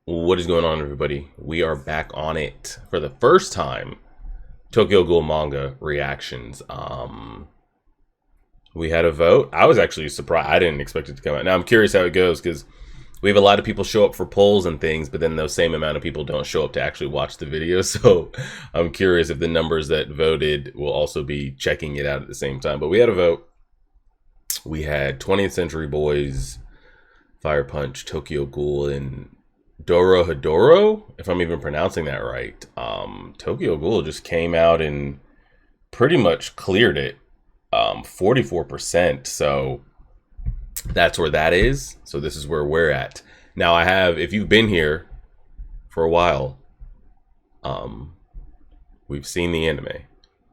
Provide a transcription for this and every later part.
What is going on, everybody? We are back on it for the first time. Tokyo Ghoul manga reactions. We had a vote. I was actually surprised. I didn't expect it to come out. Now I'm curious how it goes because we have a lot of people show up for polls and things, but then those same amount of people don't show up to actually watch the video. So I'm curious if the numbers that voted will also be checking it out at the same time. But we had a vote. We had 20th Century Boys, Fire Punch, Tokyo Ghoul, and Dorohedoro, if I'm even pronouncing that right. Tokyo Ghoul just came out and pretty much cleared it, 44%. So that's where that is. So this is where we're at. Now I have, if you've been here for a while, we've seen the anime.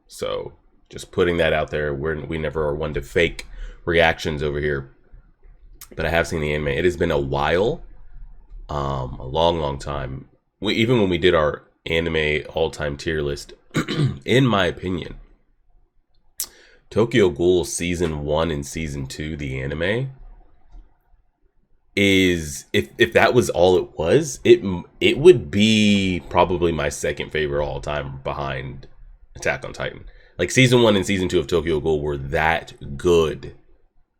So just putting that out there. We never are one to fake reactions over here. But I have seen the anime. It has been a while. A long time. Even when we did our anime all-time tier list, in my opinion, Tokyo Ghoul season 1 and season 2, the anime, is if that was all it was, it would be probably my second favorite all time behind Attack on Titan. Like season 1 and season 2 of Tokyo Ghoul were that good.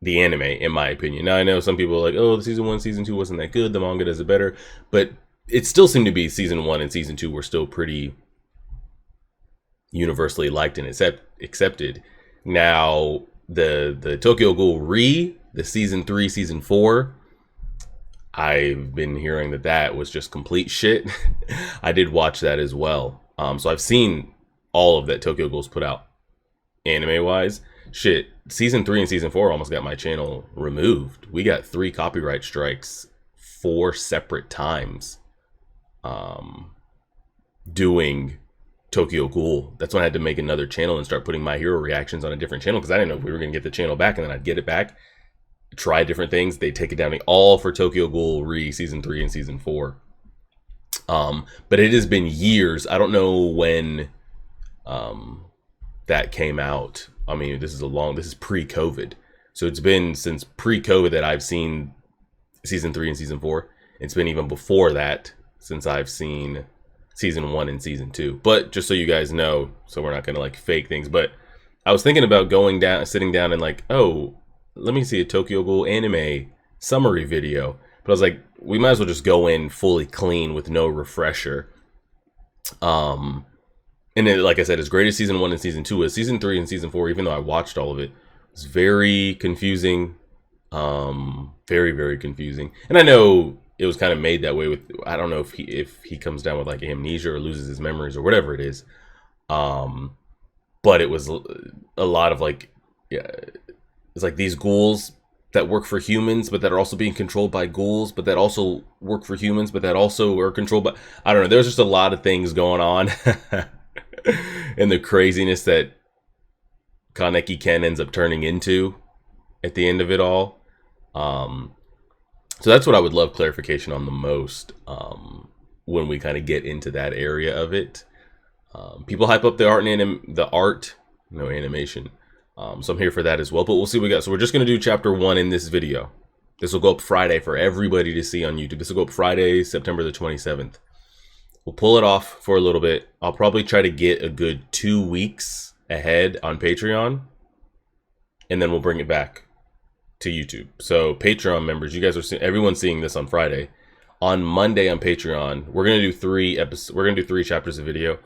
The anime, in my opinion. Now I know some people are like, oh, season 1, season 2 wasn't that good. The manga does it better, but it still seemed to be season 1 and season 2 were still pretty universally liked and accepted. Now the Tokyo Ghoul the season 3, season 4, I've been hearing that was just complete shit. I did watch that as well. So I've seen all of that Tokyo Ghoul's put out anime wise. Shit, season 3 and season 4 almost got my channel removed. We got 3 copyright strikes 4 separate times doing Tokyo Ghoul. That's when I had to make another channel and start putting My Hero reactions on a different channel because I didn't know if we were going to get the channel back, and then I'd get it back, try different things, they take it down, all for Tokyo Ghoul season 3 and season 4. But it has been years. I don't know when that came out. I mean, this is pre-COVID. So it's been since pre-COVID that I've seen season 3 and season 4. It's been even before that since I've seen season 1 and season 2. But just so you guys know, so we're not going to like fake things, but I was thinking about sitting down and like, oh, let me see a Tokyo Ghoul anime summary video. But I was like, we might as well just go in fully clean with no refresher. And then, like I said, as great as season 1 and season 2 is, season 3 and season 4, even though I watched all of it, was very confusing. Very confusing. And I know it was kind of made that way with, I don't know if he comes down with like amnesia or loses his memories or whatever it is. But it was a lot of like, yeah, it's like these ghouls that work for humans, but that are also being controlled by ghouls, but that also work for humans, but that also are controlled by, I don't know. There's just a lot of things going on. And the craziness that Kaneki Ken ends up turning into at the end of it all. So that's what I would love clarification on the most when we kind of get into that area of it. People hype up the art and no animation. So I'm here for that as well, but we'll see what we got. So we're just going to do chapter 1 in this video. This will go up Friday for everybody to see on YouTube. This will go up Friday, September the 27th. We'll pull it off for a little bit. I'll probably try to get a good 2 weeks ahead on Patreon, and then we'll bring it back to YouTube. So Patreon members, you guys are everyone's seeing this on Friday. On Monday on Patreon, we're gonna do 3 episodes. We're gonna do 3 chapters of video.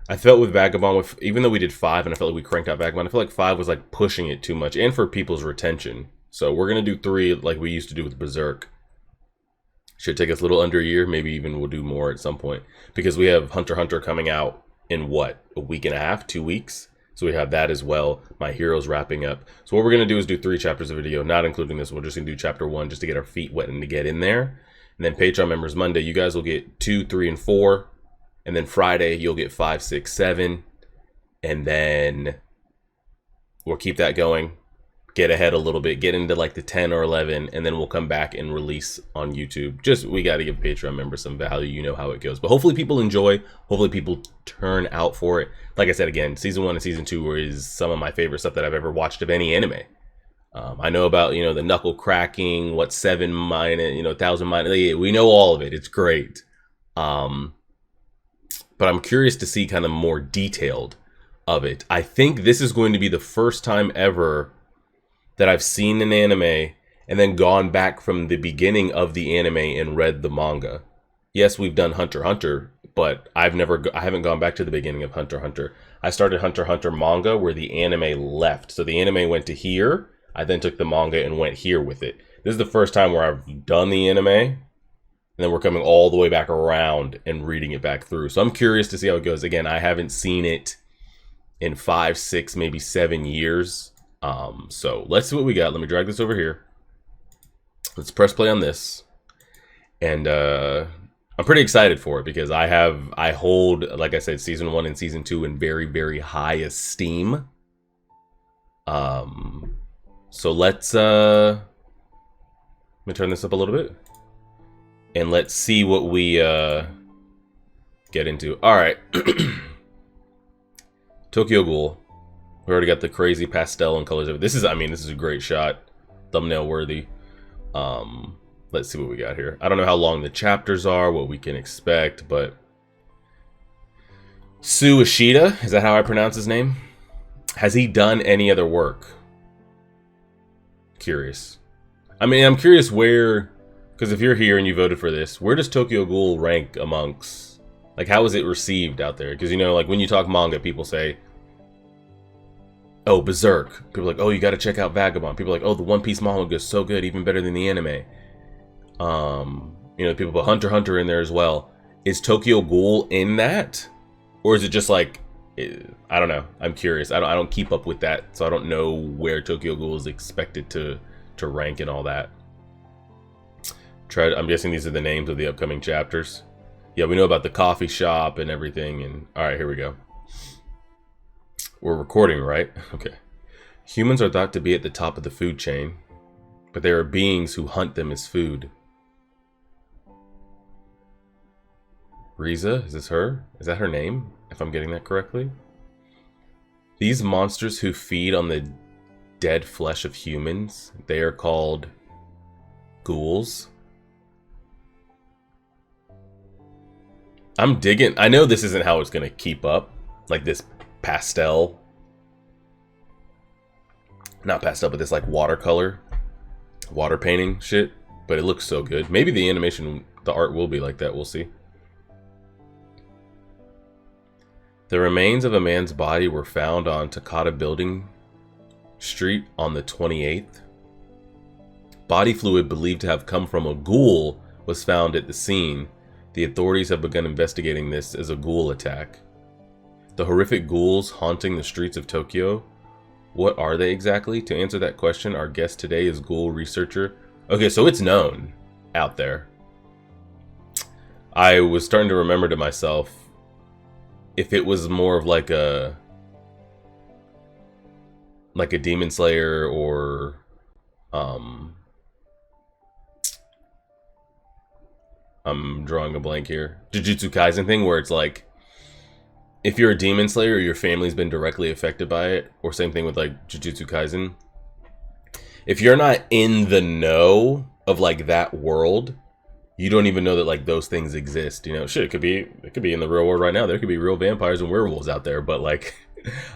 I felt with Vagabond, even though we did 5, and I felt like we cranked out Vagabond, I felt like 5 was like pushing it too much, and for people's retention. So we're gonna do 3 like we used to do with Berserk. Should take us a little under a year, maybe even we'll do more at some point, because we have Hunter x Hunter coming out in what, a week and a half, 2 weeks. So we have that as well. My Hero's wrapping up. So what we're gonna do is do 3 chapters of video, not including this. We're just gonna do chapter 1 just to get our feet wet and to get in there. And then Patreon members Monday, you guys will get 2, 3, and 4, and then Friday you'll get 5, 6, 7, and then we'll keep that going. Get ahead a little bit, get into like the 10 or 11, and then we'll come back and release on YouTube. Just, we got to give Patreon members some value. You know how it goes. But hopefully people enjoy. Hopefully people turn out for it. Like I said, again, season 1 and season 2 is some of my favorite stuff that I've ever watched of any anime. I know about, the knuckle cracking, what 7 minus, 1,000 minus. We know all of it. It's great. Um, but I'm curious to see kind of more detailed of it. I think this is going to be the first time ever that I've seen an anime and then gone back from the beginning of the anime and read the manga. Yes, we've done Hunter x Hunter, but I haven't gone back to the beginning of Hunter x Hunter. I started Hunter x Hunter manga where the anime left. So the anime went to here. I then took the manga and went here with it. This is the first time where I've done the anime, and then we're coming all the way back around and reading it back through. So I'm curious to see how it goes. Again, I haven't seen it in 5, 6, maybe 7 years. So let's see what we got. Let me drag this over here. Let's press play on this. And I'm pretty excited for it because I hold, like I said, season 1 and season 2 in very, very high esteem. So let's let me turn this up a little bit. And let's see what we get into. Alright. Tokyo Ghoul. We already got the crazy pastel and colors of it. This is a great shot. Thumbnail worthy. Let's see what we got here. I don't know how long the chapters are, what we can expect, but Sue Ishida, is that how I pronounce his name? Has he done any other work? Curious. I mean, I'm curious where, because if you're here and you voted for this, where does Tokyo Ghoul rank amongst, like, how is it received out there? Because, you know, like, when you talk manga, people say, oh, Berserk. People are like, oh, you got to check out Vagabond. People are like, oh, the One Piece manga is so good, even better than the anime. You know, people put Hunter x Hunter in there as well. Is Tokyo Ghoul in that? Or is it just like, I don't know. I'm curious. I don't keep up with that, so I don't know where Tokyo Ghoul is expected to rank and all that. I'm guessing these are the names of the upcoming chapters. Yeah, we know about the coffee shop and everything. And all right, here we go. We're recording, right? Okay. Humans are thought to be at the top of the food chain, but there are beings who hunt them as food. Rize? Is this her? Is that her name? If I'm getting that correctly? These monsters who feed on the dead flesh of humans, they are called ghouls. I'm digging. I know this isn't how it's going to keep up. Like this pastel. Not pastel, but this like watercolor. Water painting shit. But it looks so good. Maybe the animation, the art will be like that. We'll see. The remains of a man's body were found on Takata Building Street on the 28th. Body fluid believed to have come from a ghoul was found at the scene. The authorities have begun investigating this as a ghoul attack. The horrific ghouls haunting the streets of Tokyo. What are they exactly? To answer that question, our guest today is ghoul researcher. Okay, so it's known out there. I was starting to remember to myself if it was more of like a Demon Slayer or I'm drawing a blank here. Jujutsu Kaisen thing where it's like if you're a Demon Slayer, your family's been directly affected by it, or same thing with like Jujutsu Kaisen. If you're not in the know of like that world, you don't even know that like those things exist. You know, shit, it could be in the real world right now. There could be real vampires and werewolves out there, but like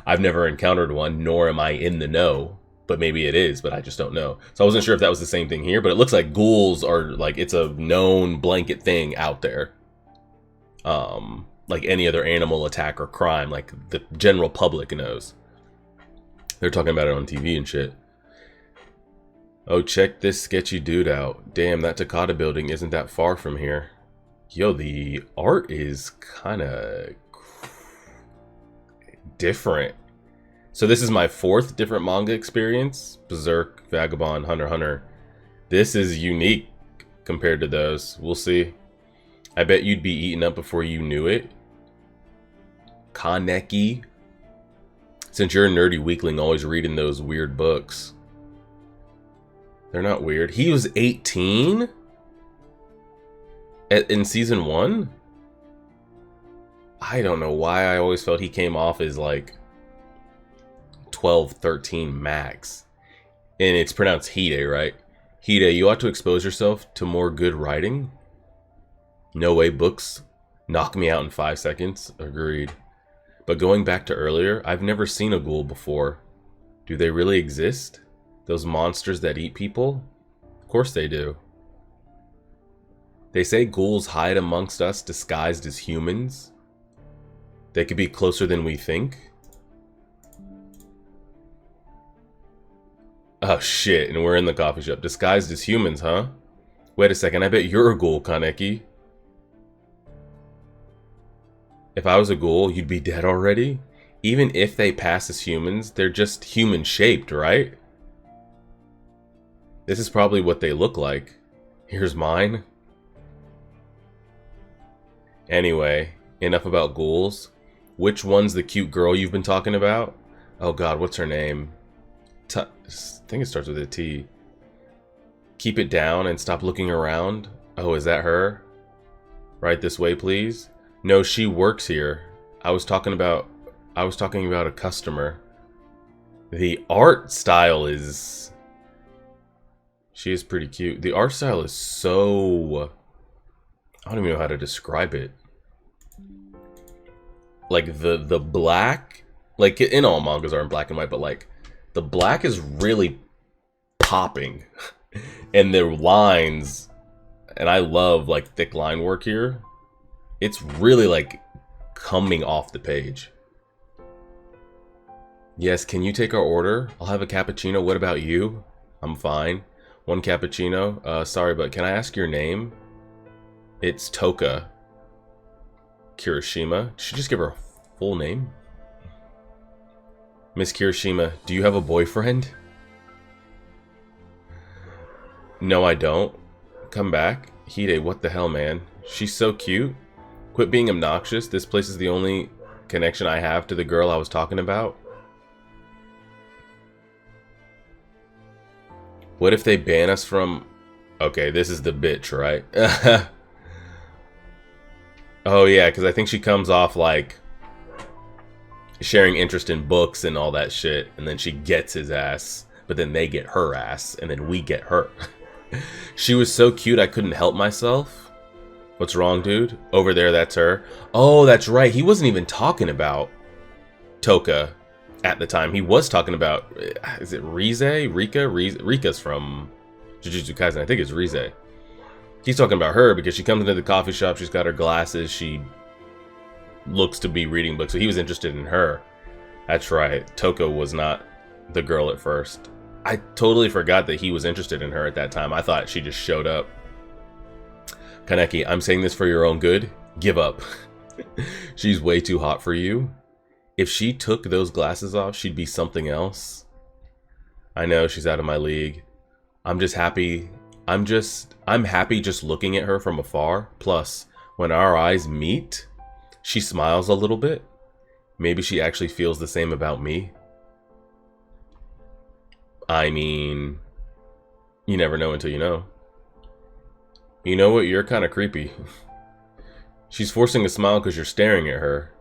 I've never encountered one, nor am I in the know. But maybe it is, but I just don't know. So I wasn't sure if that was the same thing here, but it looks like ghouls are like, it's a known blanket thing out there. Like any other animal attack or crime, like the general public knows. They're talking about it on TV and shit. Oh, check this sketchy dude out. Damn, that Takata building isn't that far from here. Yo, the art is kind of different. So this is my 4th different manga experience. Berserk, Vagabond, Hunter x Hunter. This is unique compared to those. We'll see. I bet you'd be eaten up before you knew it. Kaneki. Since you're a nerdy weakling always reading those weird books. They're not weird. He was 18? In season 1? I don't know why I always felt he came off as like 12, 13 max. And it's pronounced Hide, right? Hide, you ought to expose yourself to more good writing. No way books knock me out in 5 seconds. Agreed. But going back to earlier, I've never seen a ghoul before. Do they really exist? Those monsters that eat people? Of course they do. They say ghouls hide amongst us disguised as humans. They could be closer than we think. Oh shit, and we're in the coffee shop. Disguised as humans, huh? Wait a second, I bet you're a ghoul, Kaneki. If I was a ghoul, you'd be dead already? Even if they pass as humans, they're just human-shaped, right? This is probably what they look like. Here's mine. Anyway, enough about ghouls. Which one's the cute girl you've been talking about? Oh god, what's her name? I think it starts with a T. Keep it down and stop looking around. Oh, is that her? Right this way, please. No, she works here. I was talking about a customer. The art style is... She is pretty cute. The art style is so... I don't even know how to describe it. Like the black... Like, in all mangas are in black and white, but like... The black is really popping. And their lines... And I love like thick line work here. It's really like coming off the page. Yes, can you take our order? I'll have a cappuccino. What about you? I'm fine. 1 cappuccino. Sorry, but can I ask your name? It's Toka Kirishima. Did she just give her full name? Miss Kirishima, do you have a boyfriend? No, I don't. Come back. Hide, what the hell, man? She's so cute. Quit being obnoxious. This place is the only connection I have to the girl I was talking about. What if they ban us from... Okay, this is the bitch, right? Oh, yeah, because I think she comes off like sharing interest in books and all that shit. And then she gets his ass. But then they get her ass. And then we get her. She was so cute I couldn't help myself. What's wrong, dude? Over there, that's her. Oh, that's right. He wasn't even talking about Toka at the time. He was talking about... Is it Rize? Rika? Rika's from Jujutsu Kaisen. I think it's Rize. He's talking about her because she comes into the coffee shop. She's got her glasses. She looks to be reading books. So he was interested in her. That's right. Toka was not the girl at first. I totally forgot that he was interested in her at that time. I thought she just showed up. Kaneki, I'm saying this for your own good. Give up. She's way too hot for you. If she took those glasses off, she'd be something else. I know, she's out of my league. I'm happy just looking at her from afar. Plus, when our eyes meet, she smiles a little bit. Maybe she actually feels the same about me. I mean, you never know until you know. You know what? You're kind of creepy. She's forcing a smile because you're staring at her.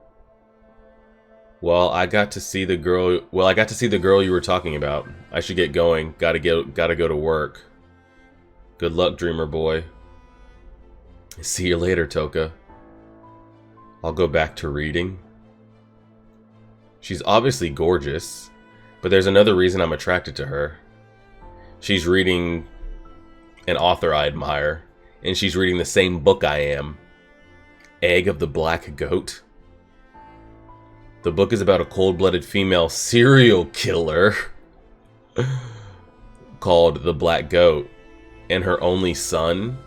Well, I got to see the girl you were talking about. I should get going. Gotta go to work. Good luck, dreamer boy. See you later, Toka. I'll go back to reading. She's obviously gorgeous, but there's another reason I'm attracted to her. She's reading an author I admire, and she's reading the same book I am. Egg of the Black Goat. The book is about a cold-blooded female serial killer called the Black Goat, and her only son.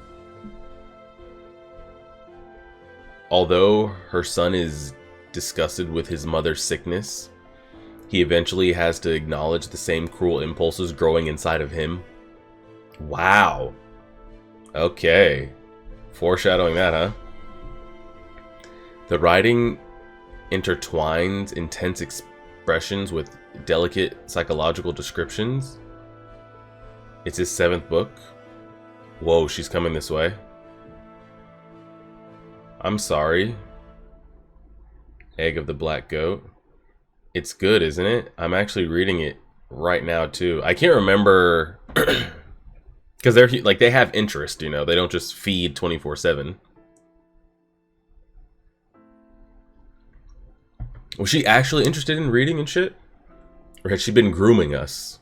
Although her son is disgusted with his mother's sickness, he eventually has to acknowledge the same cruel impulses growing inside of him. Wow. Okay. Foreshadowing that, huh? The writing intertwines intense expressions with delicate psychological descriptions. It's his 7th book. Whoa, she's coming this way. I'm sorry. Egg of the Black Goat. It's good, isn't it? I'm actually reading it right now too. I can't remember because they have interest, you know. They don't just feed 24/7. Was she actually interested in reading and shit? Or had she been grooming us?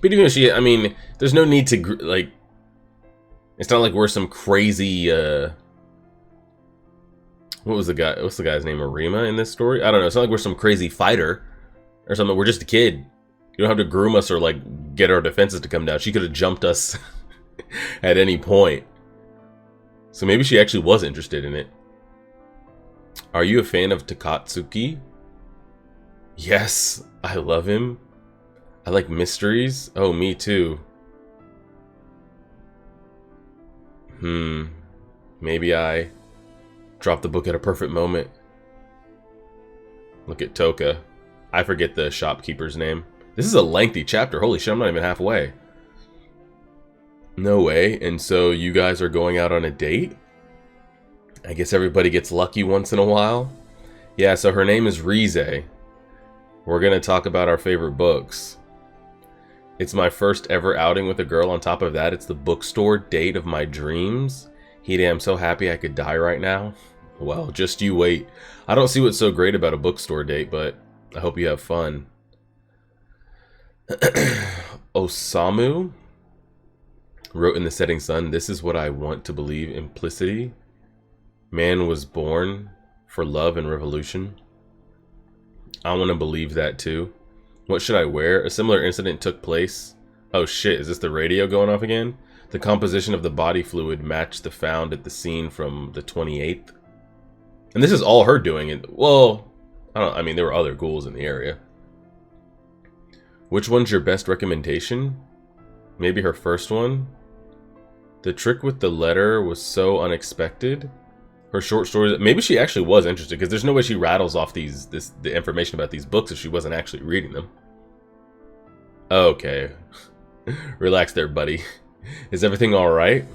But even if she, I mean, there's no need to, like, it's not like we're some crazy, what's the guy's name, Arima in this story? I don't know, it's not like we're some crazy fighter or something, we're just a kid. You don't have to groom us or, like, get our defenses to come down. She could have jumped us at any point. So maybe she actually was interested in it. Are you a fan of Takatsuki? Yes, I love him. I like mysteries. Oh, me too. Maybe I dropped the book at a perfect moment. Look at Toka. I forget the shopkeeper's name. This is a lengthy chapter. Holy shit, I'm not even halfway. No way. And so you guys are going out on a date? I guess everybody gets lucky once in a while. Yeah, so her name is Rize. We're going to talk about our favorite books. It's my first ever outing with a girl. On top of that, it's the bookstore date of my dreams. Hide, I'm so happy I could die right now. Well, just you wait. I don't see what's so great about a bookstore date, but I hope you have fun. Osamu wrote in the setting sun, this is what I want to believe, implicity. Man was born for love and revolution. I want to believe that too. What should I wear? A similar incident took place. Oh shit, is this the radio going off again? The composition of the body fluid matched the found at the scene from the 28th. And this is all her doing it. Well, I mean, there were other ghouls in the area. Which one's your best recommendation? Maybe her first one? The trick with the letter was so unexpected. Her short stories, maybe she actually was interested, because there's no way she rattles off the information about these books if she wasn't actually reading them. Okay. Relax there, buddy. Is everything alright?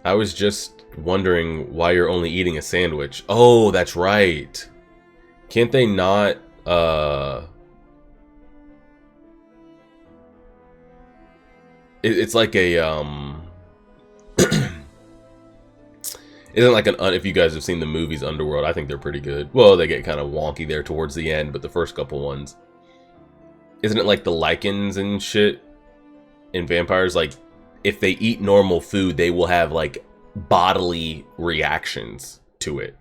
I was just wondering why you're only eating a sandwich. Oh, that's right. Can't they not, it's like a, isn't like if you guys have seen the movies Underworld, I think they're pretty good. Well, they get kind of wonky there towards the end, but the first couple ones. Isn't it like the lichens and shit in vampires? Like, if they eat normal food, they will have like bodily reactions to it.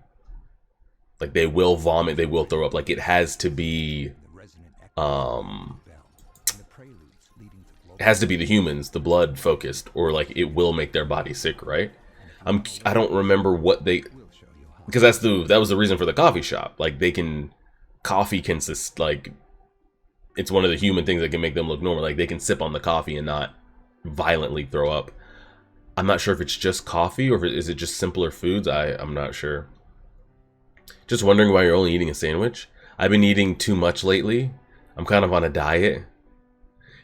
Like they will vomit, they will throw up. Like it has to be, it has to be the humans, the blood focused, or like it will make their body sick, right? I don't remember what they, because that was the reason for the coffee shop. Like coffee can like, it's one of the human things that can make them look normal. Like they can sip on the coffee and not violently throw up. I'm not sure if it's just coffee or is it just simpler foods. I'm not sure. Just wondering why you're only eating a sandwich. I've been eating too much lately. I'm kind of on a diet.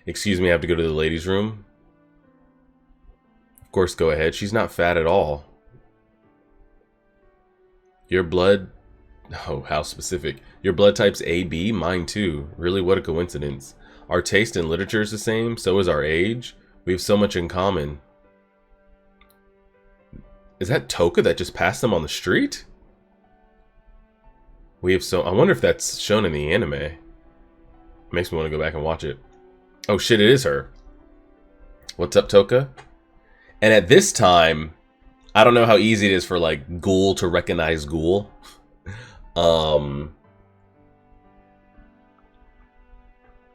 Excuse me, I have to go to the ladies' room. Of course, go ahead. She's not fat at all. Your blood... Oh, how specific. Your blood type's AB? Mine too. Really, what a coincidence. Our taste in literature is the same, so is our age. We have so much in common. Is that Toka that just passed them on the street? We have I wonder if that's shown in the anime. Makes me want to go back and watch it. Oh shit, it is her. What's up, Toka? And at this time, I don't know how easy it is for like Ghoul to recognize Ghoul.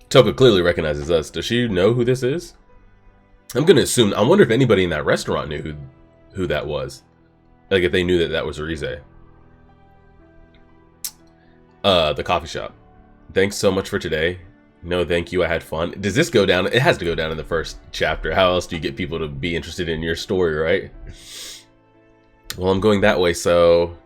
Toka clearly recognizes us. Does she know who this is? I'm gonna assume. I wonder if anybody in that restaurant knew who that was. Like if they knew that was Rize. The coffee shop. Thanks so much for today. No, thank you. I had fun. Does this go down? It has to go down in the first chapter. How else do you get people to be interested in your story, right? Well, I'm going that way, so...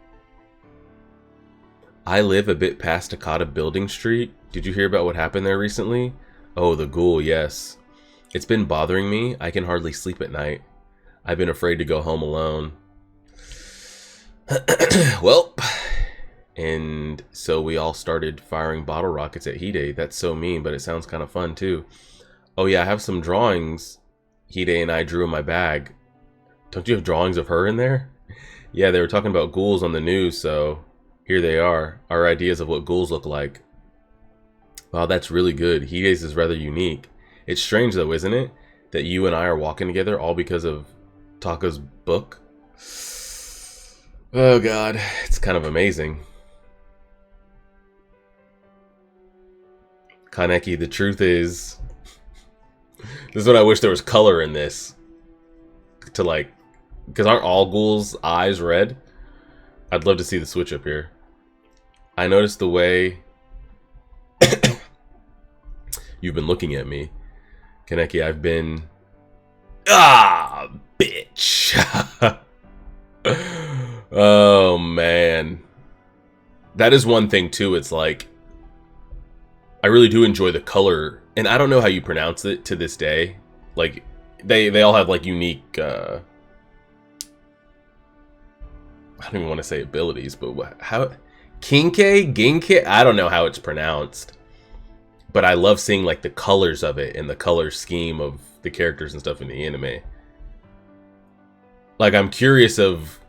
I live a bit past Takata Building Street. Did you hear about what happened there recently? Oh, the ghoul, yes. It's been bothering me. I can hardly sleep at night. I've been afraid to go home alone. Well... And so we all started firing bottle rockets at Hide. That's so mean, but it sounds kind of fun too. Oh yeah, I have some drawings Hide and I drew in my bag. Don't you have drawings of her in there? Yeah, they were talking about ghouls on the news, so here they are. Our ideas of what ghouls look like. Wow, that's really good. Hide's is rather unique. It's strange though, isn't it? That you and I are walking together all because of Taka's book. Oh god, it's kind of amazing. Kaneki, the truth is... This is what I wish there was color in this. To like... Because aren't all ghouls' eyes red? I'd love to see the switch up here. I noticed the way... You've been looking at me. Kaneki, I've been... Ah, bitch. Oh, man. That is one thing, too. It's like... I really do enjoy the color. And I don't know how you pronounce it to this day. Like, they all have, like, unique... I don't even want to say abilities, but how... Kinke? Ginke? I don't know how it's pronounced. But I love seeing, like, the colors of it and the color scheme of the characters and stuff in the anime. Like, I'm curious of...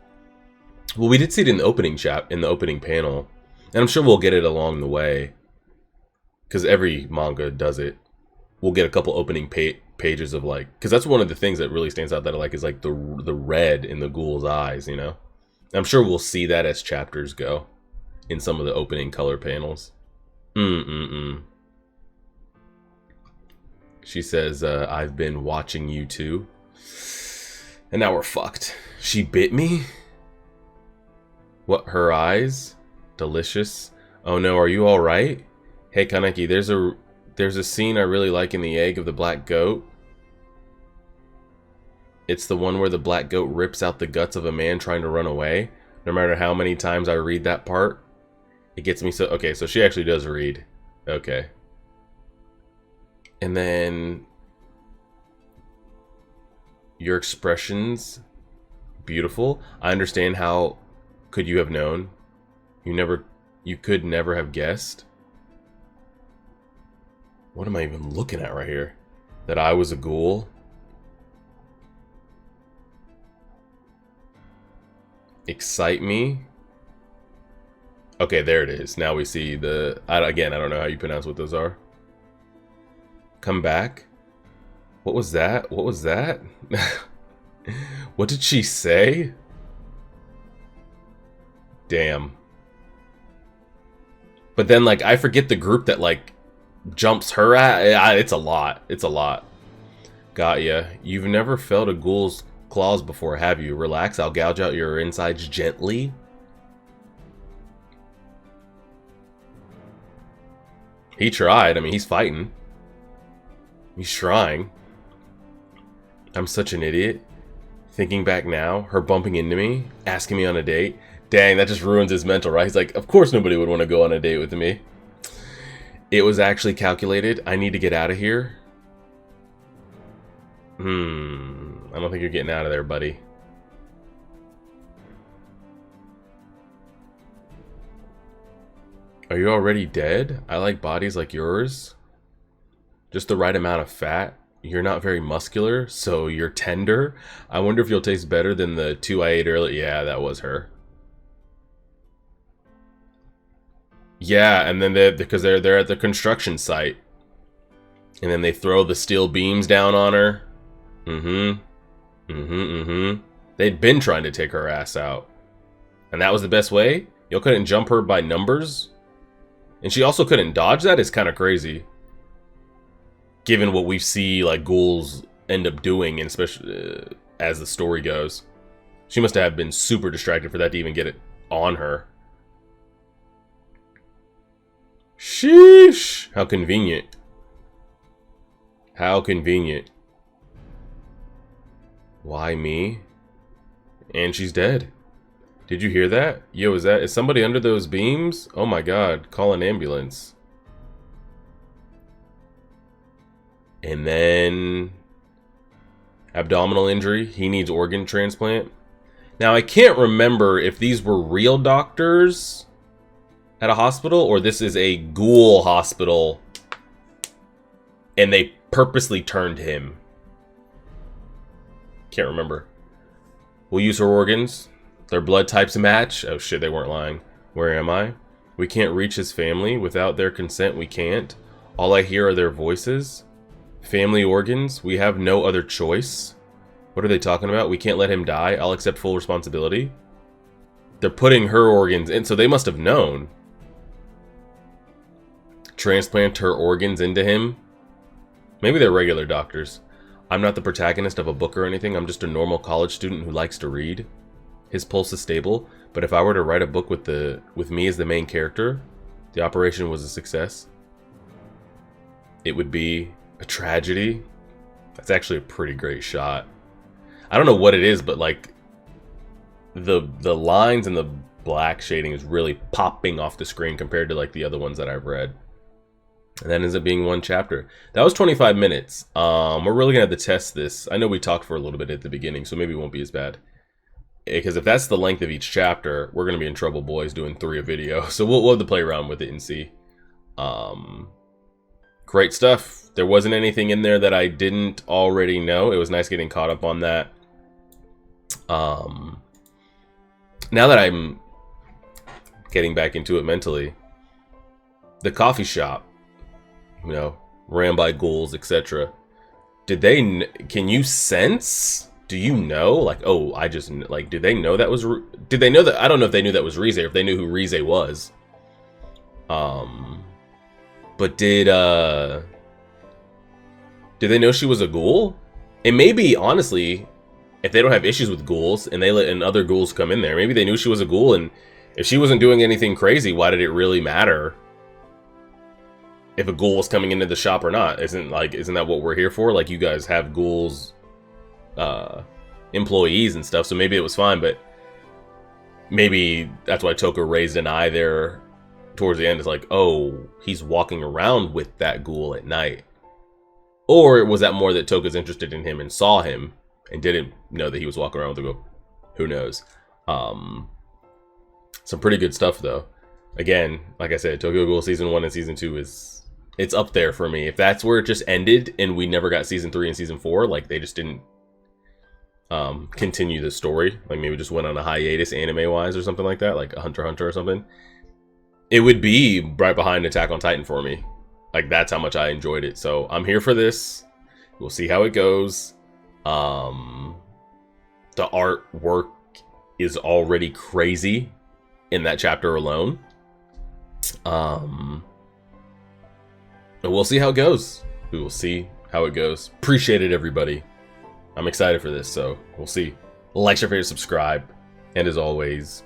Well, we did see it in the opening in the opening panel. And I'm sure we'll get it along the way. Because every manga does it. We'll get a couple opening pages of, like... Because that's one of the things that really stands out that I like is, like, the red in the ghoul's eyes, you know? I'm sure we'll see that as chapters go. In some of the opening color panels. She says, I've been watching you too. And now we're fucked. She bit me? What, her eyes? Delicious. Oh no, are you alright? Hey Kaneki, there's a scene I really like in The Egg of the Black Goat. It's the one where the black goat rips out the guts of a man trying to run away. No matter how many times I read that part, it gets me so... Okay, so she actually does read. Okay. And then... Your expressions... Beautiful. I understand how... Could you have known? You could never have guessed. What am I even looking at right here? That I was a ghoul? Excite me? Okay, there it is. Now we see the... Again, I don't know how you pronounce what those are. Come back? What was that? What was that? What did she say? Damn. But then, like, I forget the group that, like, jumps her at. It's a lot. It's a lot. Got ya. You've never felt a ghoul's claws before, have you? Relax, I'll gouge out your insides gently. He tried. I mean, he's fighting. He's trying. I'm such an idiot. Thinking back now, her bumping into me, asking me on a date. Dang, that just ruins his mental, right? He's like, of course nobody would want to go on a date with me. It was actually calculated. I need to get out of here. I don't think you're getting out of there, buddy. Are you already dead? I like bodies like yours. Just the right amount of fat. You're not very muscular, so you're tender. I wonder if you'll taste better than the two I ate earlier. Yeah, that was her. Yeah, and then because they're at the construction site. And then they throw the steel beams down on her. They'd been trying to take her ass out. And that was the best way? Y'all couldn't jump her by numbers? And she also couldn't dodge that? It's kind of crazy. Given what we see, like, ghouls end up doing, and especially as the story goes. She must have been super distracted for that to even get it on her. Sheesh! How convenient. How convenient. Why me? And she's dead. Did you hear that? Yo, is somebody under those beams? Oh my god, call an ambulance. And then... abdominal injury. He needs organ transplant. Now, I can't remember if these were real doctors at a hospital, or this is a ghoul hospital. And they purposely turned him. Can't remember. We'll use her organs. Their blood types match. Oh shit, they weren't lying. Where am I? We can't reach his family. Without their consent, we can't. All I hear are their voices. Family organs. We have no other choice. What are they talking about? We can't let him die. I'll accept full responsibility. They're putting her organs in, so they must have known. Transplant her organs into him. Maybe they're regular doctors. I'm not the protagonist of a book or anything. I'm just a normal college student who likes to read. His pulse is stable, but if I were to write a book with me as the main character, the operation was a success, it would be a tragedy. That's actually a pretty great shot. I don't know what it is, but like the lines and the black shading is really popping off the screen compared to like the other ones that I've read. And that ends up being one chapter. That was 25 minutes. We're really gonna have to test this. I know we talked for a little bit at the beginning, so maybe it won't be as bad. Because if that's the length of each chapter, we're gonna be in trouble, boys, doing 3 a video. So we'll have to play around with it and see. Great stuff. There wasn't anything in there that I didn't already know. It was nice getting caught up on that. Now that I'm getting back into it mentally, the coffee shop, you know, ran by ghouls, etc. Did they? Can you sense? Do you know? Like, oh, I just like. Did they know that was? Did they know that? I don't know if they knew that was Rize, or if they knew who Rize was. But did they know she was a ghoul? And maybe honestly, if they don't have issues with ghouls and they let other ghouls come in there, maybe they knew she was a ghoul, and if she wasn't doing anything crazy, why did it really matter if a ghoul was coming into the shop or not? Isn't that what we're here for? Like, you guys have ghouls, employees and stuff, so maybe it was fine, but maybe that's why Toka raised an eye there towards the end. It's like, oh, he's walking around with that ghoul at night. Or was that more that Toka's interested in him and saw him and didn't know that he was walking around with the ghoul? Who knows? Some pretty good stuff though. Again, like I said, Tokyo Ghoul Season 1 and Season 2 it's up there for me. If that's where it just ended and we never got Season 3 and Season 4, like they just didn't continue the story, like maybe just went on a hiatus anime-wise or something like that, like a Hunter x Hunter or something, it would be right behind Attack on Titan for me. Like, that's how much I enjoyed it. So I'm here for this. We'll see how it goes. The artwork is already crazy in that chapter alone. And we'll see how it goes. We will see how it goes. Appreciate it, everybody. I'm excited for this, so we'll see. Like, share, favorite, subscribe. And as always,